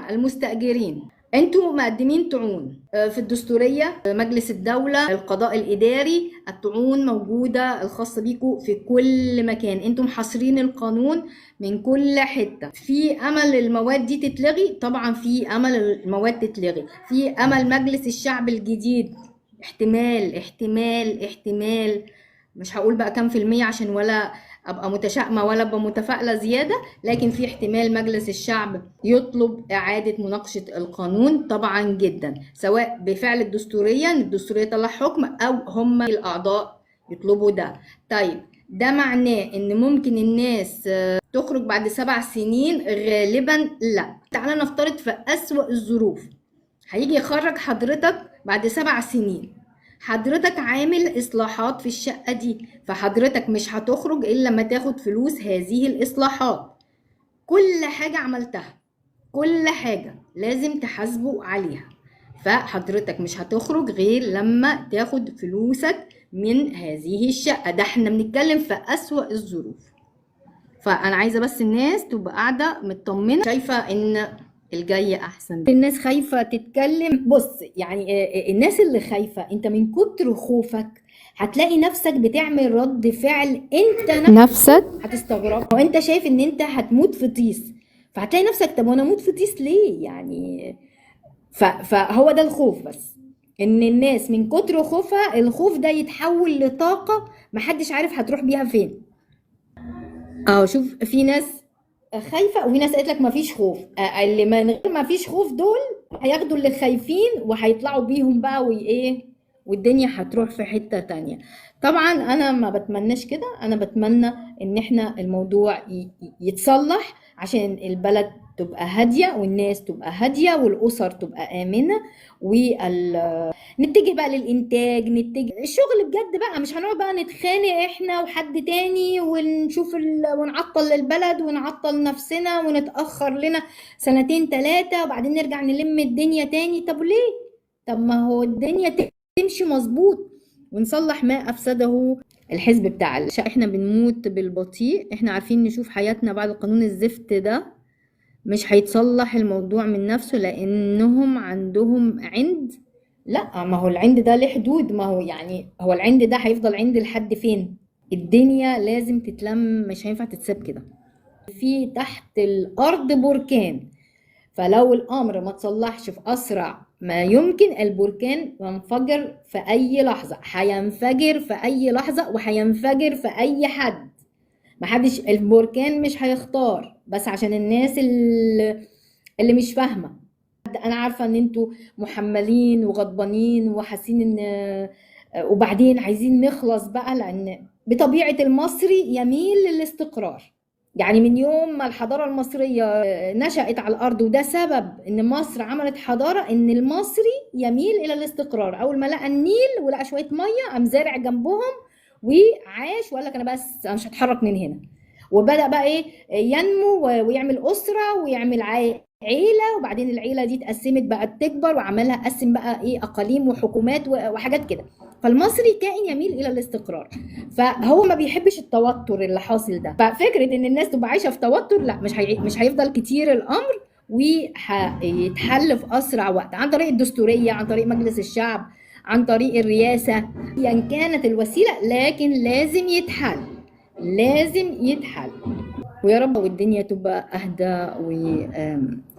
المستأجرين، انتوا مقدمين طعون في الدستورية، مجلس الدولة، القضاء الإداري، الطعون موجودة الخاصة بيكوا في كل مكان، انتوا محاصرين القانون من كل حتة. في أمل المواد دي تتلغي؟ طبعا في أمل المواد تتلغي، في أمل مجلس الشعب الجديد، احتمال احتمال احتمال، مش هقول بقى كام في المية عشان ولا ابقى متشائمه ولا ابقى متفائله زياده، لكن في احتمال مجلس الشعب يطلب اعاده مناقشه القانون طبعا جدا، سواء بفعل الدستوريه طلع حكم او هم الاعضاء يطلبوا ده. طيب ده معناه ان ممكن الناس تخرج بعد 7 سنين؟ غالبا لا. تعالى نفترض في اسوأ الظروف هيجي يخرج حضرتك بعد 7 سنين، حضرتك عامل اصلاحات في الشقة دي، فحضرتك مش هتخرج الا لما تاخد فلوس هذه الاصلاحات. كل حاجة عملتها، كل حاجة لازم تحاسبه عليها، فحضرتك مش هتخرج غير لما تاخد فلوسك من هذه الشقة. ده احنا بنتكلم في أسوأ الظروف. فأنا عايزة بس الناس تبقى قاعدة مطمنة، شايفة ان الجاي احسن. الناس خايفة تتكلم. بص يعني الناس اللي خايفة، انت من كتر خوفك هتلاقي نفسك بتعمل رد فعل انت نفسك هتستغرب، وانت شايف ان انت هتموت في طيس، فهتلاقي نفسك طب وانا اموت في طيس ليه يعني؟ فهو ده الخوف، بس ان الناس من كتر خوفها الخوف ده يتحول لطاقة محدش عارف هتروح بيها فين. شوف، في ناس خايفه وفي ناس قالت لك مفيش خوف. اللي من غير مفيش خوف دول هياخدوا اللي خايفين وهيطلعوا بيهم بقى وايه، والدنيا هتروح في حته تانية. طبعا انا ما بتمناش كده، انا بتمنى ان احنا الموضوع يتصلح عشان البلد تبقى هاديه والناس تبقى هاديه والاسر تبقى امنه، نتجه بقى للإنتاج، نتجه الشغل بجد بقى، مش هنقعد بقى نتخانق احنا وحد تاني ونشوف ونعطل البلد ونعطل نفسنا ونتأخر لنا 2 3 وبعدين نرجع نلم الدنيا تاني. طب ليه؟ طب ما هو الدنيا تمشي مظبوط ونصلح ما أفسده الحزب بتاع احنا بنموت بالبطيء، احنا عارفين نشوف حياتنا بعد قانون الزفت ده. مش هيتصلح الموضوع من نفسه لأنهم عندهم عند. لا، ما هو العند ده له حدود، ما هو يعني هو العند ده هيفضل عند لحد فين؟ الدنيا لازم تتلم، مش هينفع تتساب كده. في تحت الارض بركان، فلو الامر ما تصلحش في اسرع ما يمكن البركان ينفجر في اي لحظة، هينفجر في اي لحظة وهينفجر في اي حد. محدش، البركان مش هيختار، بس عشان الناس اللي مش فاهمة. انا عارفه ان انتوا محملين وغضبانين وحاسين ان وبعدين عايزين نخلص بقى، لان بطبيعه المصري يميل للاستقرار. يعني من يوم ما الحضاره المصريه نشأت على الارض، وده سبب ان مصر عملت حضاره، ان المصري يميل الى الاستقرار. اول ما لقى النيل ولقى شويه ميه قام زارع جنبهم وعاش وقال لك انا بس انا مش هتحرك من هنا، وبدأ بقى ايه ينمو ويعمل اسره ويعمل عيله، وبعدين العيله دي اتقسمت بقت تكبر وعملها قسم بقى ايه اقاليم وحكومات وحاجات كده. فالمصري كائن يميل الى الاستقرار، فهو ما بيحبش التوتر اللي حاصل ده. ففكره ان الناس تبقى عايشه في توتر، لا، مش هيفضل كتير الامر، وهيتحل في اسرع وقت عن طريق الدستوريه، عن طريق مجلس الشعب، عن طريق الرئاسه، يعني كانت الوسيله، لكن لازم يتحل، لازم يتحل. ويا رب والدنيا تبقى أهدى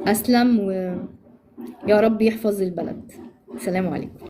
وأسلم، ويا رب يحفظ البلد. السلام عليكم.